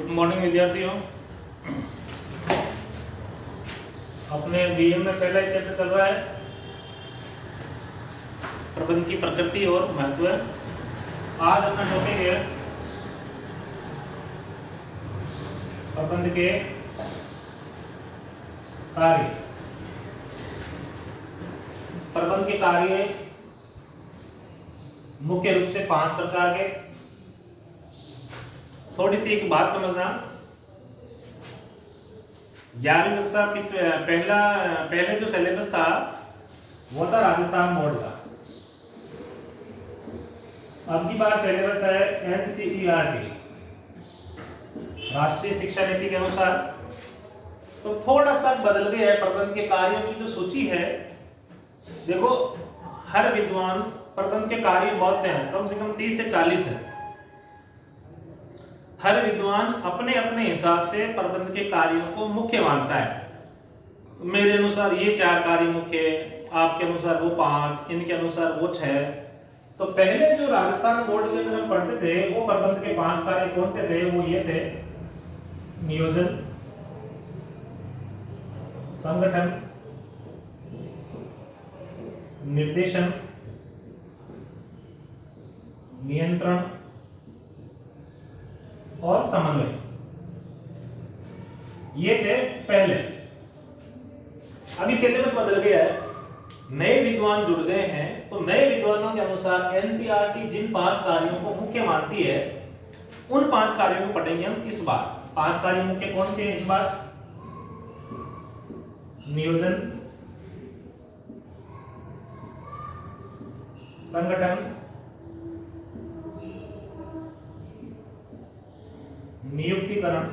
Good morning विद्यार्थियों। अपने BA में पहला चैप्टर चल रहा है प्रबंध की प्रकृति और महत्व। आज अपना टॉपिक है प्रबंध के कार्य। प्रबंध के कार्य मुख्य रूप से 5 प्रकार के। थोड़ी सी एक बात समझना, 11वीं कक्षा पहले जो सिलेबस था वो था राजस्थान बोर्ड का। अब की बार सिलेबस है एनसीईआरटी, राष्ट्रीय शिक्षा नीति के अनुसार। तो थोड़ा सा बदल गया है। प्रबंध के कार्यों की जो सूची है, देखो हर विद्वान प्रबंध के कार्य बहुत से हैं, कम से कम 30 से 40 है। हर विद्वान अपने अपने हिसाब से प्रबंध के कार्यों को मुख्य मानता है। मेरे अनुसार ये 4 कार्य मुख्य है, आपके अनुसार वो 5, इनके अनुसार वो 6। तो पहले जो राजस्थान बोर्ड के अंदर हम पढ़ते थे वो प्रबंध के 5 कार्य कौन से थे? वो ये थे: नियोजन, संगठन, निर्देशन, नियंत्रण और समन्वय। ये थे पहले। अभी सिलेबस बदल गया है, नए विद्वान जुड़ गए हैं। तो नए विद्वानों के अनुसार एनसीईआरटी जिन 5 कार्यों को मुख्य मानती है उन 5 कार्यों को पढ़ेंगे हम इस बार। 5 कार्य मुख्य कौन से हैं इस बार? नियोजन, संगठन, नियुक्तिकरण,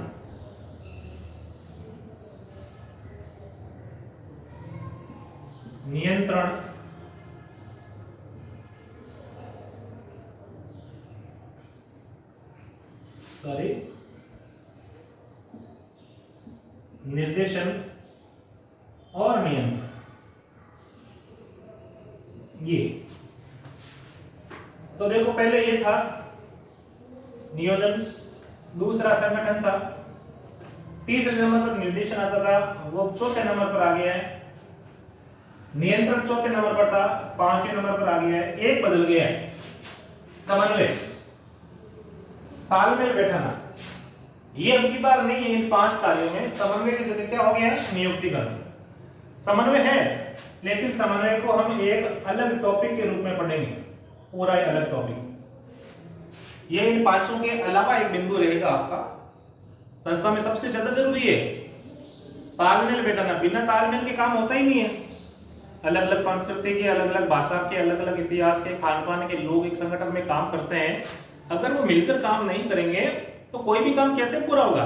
नियंत्रण, निर्देशन और नियंत्रण। ये तो देखो, पहले ये था नियोजन, दूसरा संगठन था, तीसरे नंबर पर निर्देशन आता था, वो चौथे नंबर पर आ गया है। नियंत्रण चौथे नंबर पर था, 5वें नंबर पर आ गया है। एक बदल गया है, समन्वय, तालमेल बैठाना। ये अब की बार नहीं है। इन 5 कार्यों में समन्वय की जगह क्या हो गया है? नियुक्तिकरण। समन्वय है, लेकिन समन्वय को हम एक अलग टॉपिक के रूप में पढ़ेंगे, पूरा एक अलग टॉपिक। ये इन 5 के अलावा एक बिंदु रहेगा आपका। संस्था में सबसे ज्यादा जरूरी है तालमेल बैठाना। बिना तालमेल के काम होता ही नहीं है। अलग अलग संस्कृति के, अलग अलग भाषा के, अलग अलग इतिहास के, खान पान के लोग एक संगठन में काम करते हैं। अगर वो मिलकर काम नहीं करेंगे तो कोई भी काम कैसे पूरा होगा?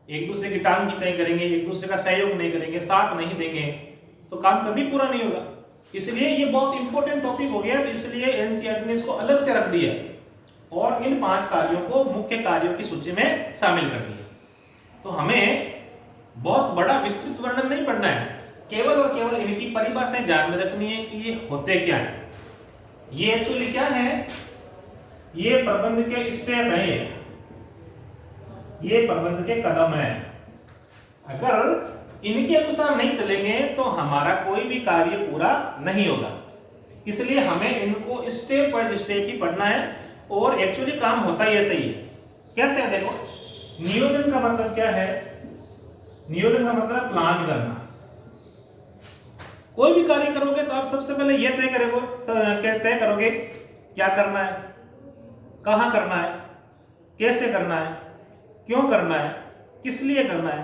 एक दूसरे की टांग खिंचाई करेंगे, एक दूसरे का सहयोग नहीं करेंगे, साथ नहीं देंगे, तो काम कभी पूरा नहीं होगा। इसलिए ये बहुत इंपॉर्टेंट टॉपिक हो गया, इसलिए एनसीईआरटी ने इसको अलग से रख दिया और इन 5 कार्यों को मुख्य कार्यों की सूची में शामिल कर दिया। तो हमें बहुत बड़ा विस्तृत वर्णन नहीं पढ़ना है, केवल और केवल इनकी परिभाषाएं ध्यान में रखनी है कि ये होते क्या है। ये एक्चुअली क्या है? ये प्रबंध के स्टेप है, ये प्रबंध के कदम है। अगर इनके अनुसार नहीं चलेंगे तो हमारा कोई भी कार्य पूरा नहीं होगा। इसलिए हमें इनको स्टेप बाय स्टेप ही पढ़ना है और एक्चुअली काम होता ही ऐसे ही है। कैसे है? देखो, नियोजन का मतलब क्या है? नियोजन का मतलब प्लान करना। कोई भी कार्य करोगे तो आप सबसे पहले यह तय करोगे क्या करना है, कहां करना है, कैसे करना है, क्यों करना है, किस लिए करना है,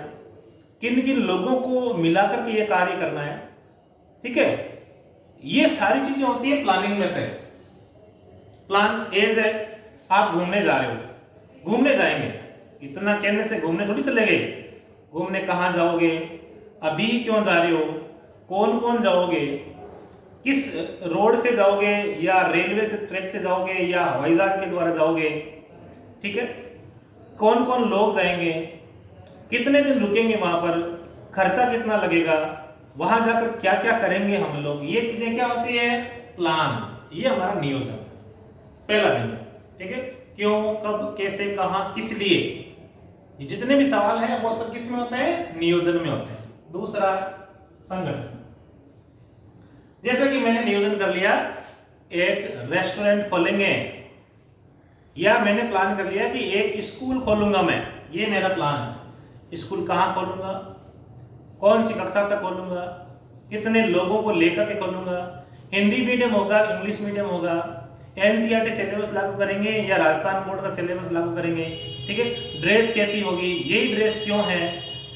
किन किन लोगों को मिलाकर के यह कार्य करना है। ठीक है, ये सारी चीजें होती है प्लानिंग में तय। प्लान एज है, आप घूमने जा रहे हो, घूमने जाएंगे, इतना कहने से घूमने थोड़ी चले गए। घूमने कहाँ जाओगे, अभी क्यों जा रहे हो, कौन कौन जाओगे, किस रोड से जाओगे, या रेलवे से ट्रैक से जाओगे, या हवाई जहाज के द्वारा जाओगे। ठीक है, कौन कौन लोग जाएंगे, कितने दिन रुकेंगे वहां पर, खर्चा कितना लगेगा, वहां जाकर क्या क्या करेंगे हम लोग। ये चीजें क्या होती है? प्लान। ये हमारा नियोजन, पहला बिंदु। ठीक है, क्यों, कब, कैसे, कहां, किस लिए, ये जितने भी सवाल हैं वो सब किस में होते हैं? नियोजन में होते हैं। दूसरा संगठन, जैसे कि मैंने नियोजन कर लिया एक रेस्टोरेंट खोलेंगे, या मैंने प्लान कर लिया कि एक स्कूल खोलूंगा मैं, ये मेरा प्लान है। स्कूल कहाँ खोलूंगा, कौन सी कक्षा तक खोलूंगा, कितने लोगों को लेकर के खोलूंगा, हिंदी मीडियम होगा, इंग्लिश मीडियम होगा, एनसीईआरटी सिलेबस लागू करेंगे या राजस्थान बोर्ड का सिलेबस लागू करेंगे, ठीक है, ड्रेस कैसी होगी, यही ड्रेस क्यों है,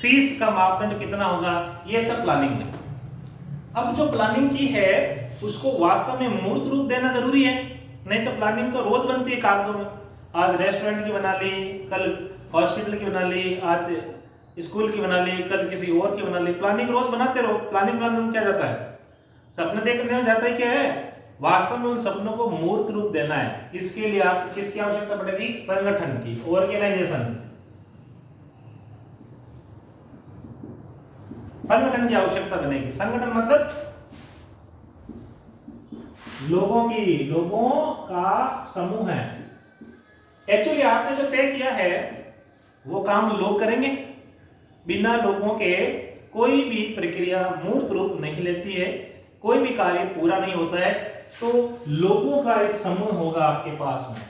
फीस का मापदंड कितना होगा, ये सब प्लानिंग है। अब जो प्लानिंग की है उसको वास्तव में मूर्त रूप देना जरूरी है, नहीं तो प्लानिंग तो रोज बनती है कागजों में। आज रेस्टोरेंट की बना ली, कल हॉस्पिटल की बना ली, आज स्कूल की बना ली, कल किसी और की बना ली। प्लानिंग रोज बनाते रहो। प्लानिंग में क्या जाता है? सपने देखने में जाता है क्या है? वास्तव में उन सपनों को मूर्त रूप देना है। इसके लिए आपको किसकी आवश्यकता पड़ेगी? संगठन की, ऑर्गेनाइजेशन, संगठन की आवश्यकता बनेगी। संगठन मतलब लोगों का समूह है। एक्चुअली आपने जो तय किया है वो काम लोग करेंगे। बिना लोगों के कोई भी प्रक्रिया मूर्त रूप नहीं लेती है, कोई भी कार्य पूरा नहीं होता है। तो लोगों का एक समूह होगा आपके पास में।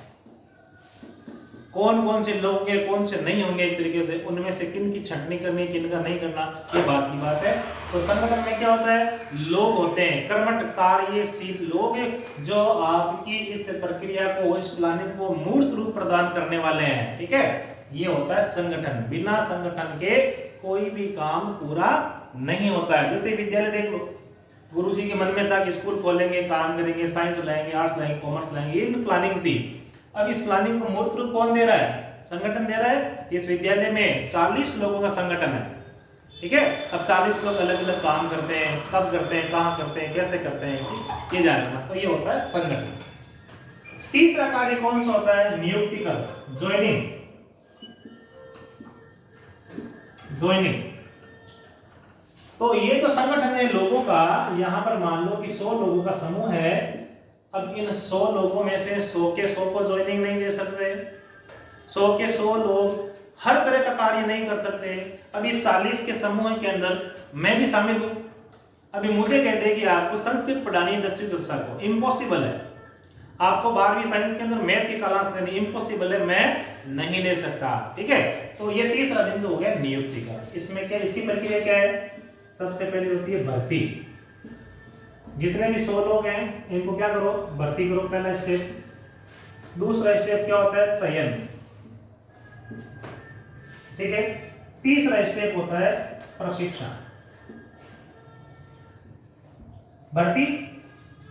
कौन कौन से लोग होंगे, कौन से नहीं होंगे, एक तरीके से उनमें से किन की छंटनी करनी, किन का नहीं करना, ये बात की बात है। तो संगठन में क्या होता है? लोग होते हैं, कर्मठ कार्यशील लोग जो आपकी इस प्रक्रिया को, इस प्लानिंग को मूर्त रूप प्रदान करने वाले हैं, ठीक है। ये होता है संगठन। बिना संगठन के कोई भी काम पूरा नहीं होता है। जैसे विद्यालय देख लो, गुरुजी के मन में था कि स्कूल खोलेंगे, काम करेंगे, साइंस लाएंगे, आर्ट्स लाएंगे, कॉमर्स लाएंगे, ये प्लानिंग थी। अब इस प्लानिंग को मूर्त रूप कौन दे रहा है? संगठन दे रहा है। इस विद्यालय में 40 लोगों का संगठन है, ठीक है। अब 40 लोग अलग अलग काम करते हैं, कब करते हैं, कहां करते हैं, कैसे करते हैं, ये जानना। तो ये होता है संगठन। तीसरा कार्य कौन सा होता है? नियुक्ति का, ज्वाइनिंग। तो ये तो संगठन है लोगों का। यहां पर मान लो कि 100 लोगों का समूह है। अब इन 100 लोगों में से 100 के 100 को ज्वाइनिंग नहीं दे सकते। 100 के 100 लोग हर तरह का कार्य नहीं कर सकते। अब इस 40 के समूह के अंदर मैं भी शामिल हूं। अभी मुझे कह दे कि आपको संस्कृत पढ़ानी है 10वीं कक्षा को, इम्पॉसिबल है। आपको 12वीं साइंस के अंदर मैथ की क्लास लेनी, इम्पॉसिबल है, मैं नहीं ले सकता, ठीक है। तो ये तीसरा बिंदु हो गया नियुक्ति का। इसमें क्या, इसकी प्रक्रिया क्या है? सबसे पहले होती है भर्ती। जितने भी 100 लोग हैं इनको क्या करो? भर्ती करो, पहला स्टेप। दूसरा स्टेप क्या होता है? चयन, ठीक है। तीसरा स्टेप होता है प्रशिक्षण। भर्ती,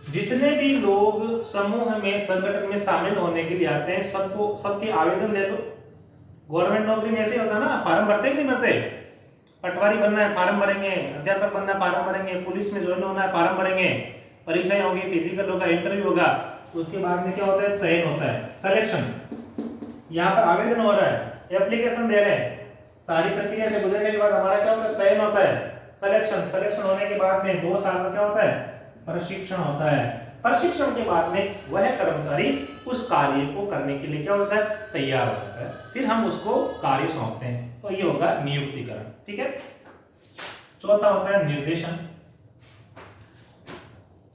जितने भी लोग समूह में, संगठन में शामिल होने के लिए आते हैं, सबके आवेदन दे दो। गवर्नमेंट नौकरी में ऐसे होता है ना, फार्म भरते कि नहीं भरते? पटवारी बनना है, फार्म भरेंगे, अध्यापक बनना है, फार्म भरेंगे, पुलिस में ज्वाइन होना है, फार्म भरेंगे, परीक्षाएं होगी, फिजिकल होगा, इंटरव्यू होगा, उसके बाद में क्या होता है? चयन होता है, सिलेक्शन। यहाँ पर आवेदन हो रहा है, एप्लीकेशन दे रहे हैं, सारी प्रक्रिया से गुजरने के बाद हमारा क्या होता है? चयन होता है, सिलेक्शन होने के बाद में 2 साल का क्या होता है? प्रशिक्षण होता है। प्रशिक्षण के बाद में वह कर्मचारी उस कार्य को करने के लिए क्या होता है? तैयार हो जाता है। फिर हम उसको कार्य सौंपते हैं। तो ये होगा नियुक्तिकरण, ठीक है। चौथा होता है निर्देशन।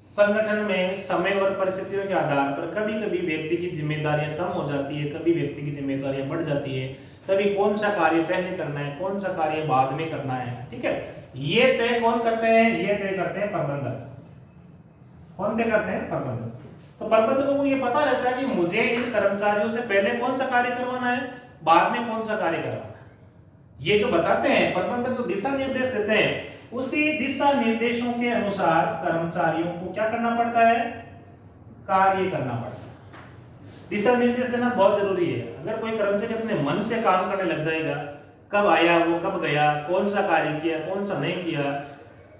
संगठन में समय और परिस्थितियों के आधार पर कभी कभी व्यक्ति की जिम्मेदारियां कम हो जाती है, कभी व्यक्ति की जिम्मेदारियां बढ़ जाती है, कभी कौन सा कार्य पहले करना है, कौन सा कार्य बाद में करना है, ठीक है। ये तय कौन करते हैं? ये तय करते हैं प्रबंधक। कौन तय करते हैं? प्रबंधक। तो प्रबंधकों को ये पता रहता है कि मुझे इन कर्मचारियों से पहले कौन सा कार्य करवाना है, बाद में कौन सा कार्य करवाना है। ये जो बताते हैं प्रबंधक, जो दिशा निर्देश देते हैं, उसी दिशा निर्देशों के अनुसार कर्मचारियों को क्या करना पड़ता है? कार्य करना पड़ता है। दिशा निर्देश देना बहुत जरूरी है। अगर कोई कर्मचारी अपने मन से काम करने लग जाएगा, कब आया वो, कब गया, कौन सा कार्य किया, कौन सा नहीं किया,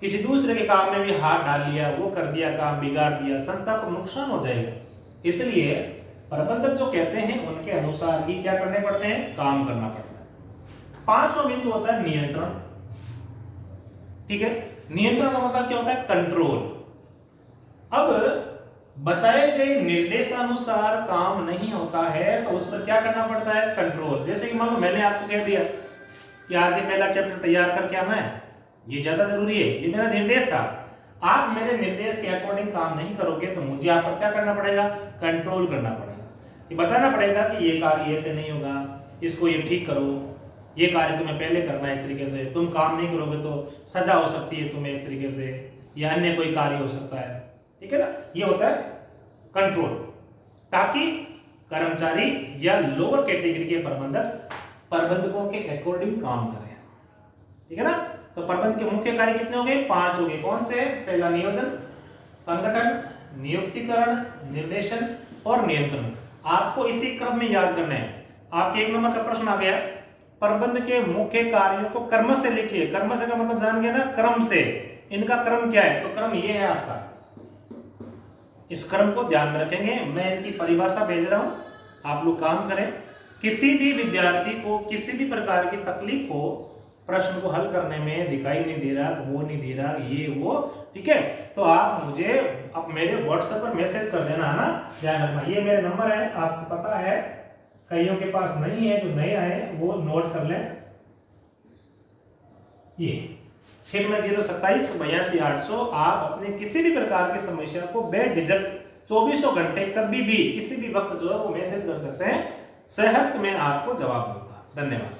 किसी दूसरे के काम में भी हाथ डाल लिया, वो कर दिया, काम बिगाड़ दिया, संस्था को नुकसान हो जाएगा। इसलिए प्रबंधक जो कहते हैं उनके अनुसार ही क्या करने पड़ते हैं? काम करना पड़ता है। पांचवा बिंदु होता है नियंत्रण, ठीक है। नियंत्रण का मतलब क्या होता है? कंट्रोल। अब बताए गए निर्देशानुसार काम नहीं होता है तो उस पर क्या करना पड़ता है? कंट्रोल। जैसे कि मान लो मैंने आपको कह दिया कि आज ये पहला चैप्टर तैयार करके आना है, ये ज्यादा जरूरी है, ये मेरा निर्देश था। आप मेरे निर्देश के अकॉर्डिंग काम नहीं करोगे तो मुझे आप पर क्या करना पड़ेगा, कंट्रोल करना पड़ेगा, ये बताना पड़ेगा कि ये कार्य ऐसे नहीं होगा, इसको ये ठीक करो, ये कार्य तुम्हें पहले करना है एक तरीके से, तुम काम नहीं करोगे तो सजा हो सकती है तुम्हें एक तरीके से, या अन्य कोई कार्य हो सकता है, ठीक है ना। ये होता है कंट्रोल, ताकि कर्मचारी या लोअर कैटेगरी के प्रबंधकों के अकॉर्डिंग काम करें, ठीक है ना। तो प्रबंध के मुख्य कार्य कितने हो गए, 5 हो गए। कौन से? पहला नियोजन, संगठन, नियुक्तिकरण, निर्देशन और नियंत्रण। आपको इसी क्रम में याद करना है। आपके 1 नंबर का प्रश्न आ गया, प्रबंध के मुख्य कार्यों को क्रम से लिखिए। क्रम से का मतलब जान गए ना, क्रम से। इनका क्रम क्या है? तो क्रम ये है आपका, इस क्रम को ध्यान में रखेंगे। मैं इनकी परिभाषा भेज रहा हूं, आप लोग काम करें। किसी भी विद्यार्थी को किसी भी प्रकार की तकलीफ हो, प्रश्न को हल करने में दिखाई नहीं दे रहा, वो नहीं दे रहा, ये वो, ठीक है, तो आप मुझे अब मेरे व्हाट्सएप पर मैसेज कर देना, है ना, ध्यान रखना। ये मेरा नंबर है, आपको पता है, कईयों के पास नहीं है, जो नए आए वो नोट कर लें। ये 6902782 आप अपने किसी भी प्रकार की समस्या को बेझिझक 24 घंटे कभी भी किसी भी वक्त जो है वो मैसेज कर सकते हैं। सहर्ष में आपको जवाब दूंगा। धन्यवाद।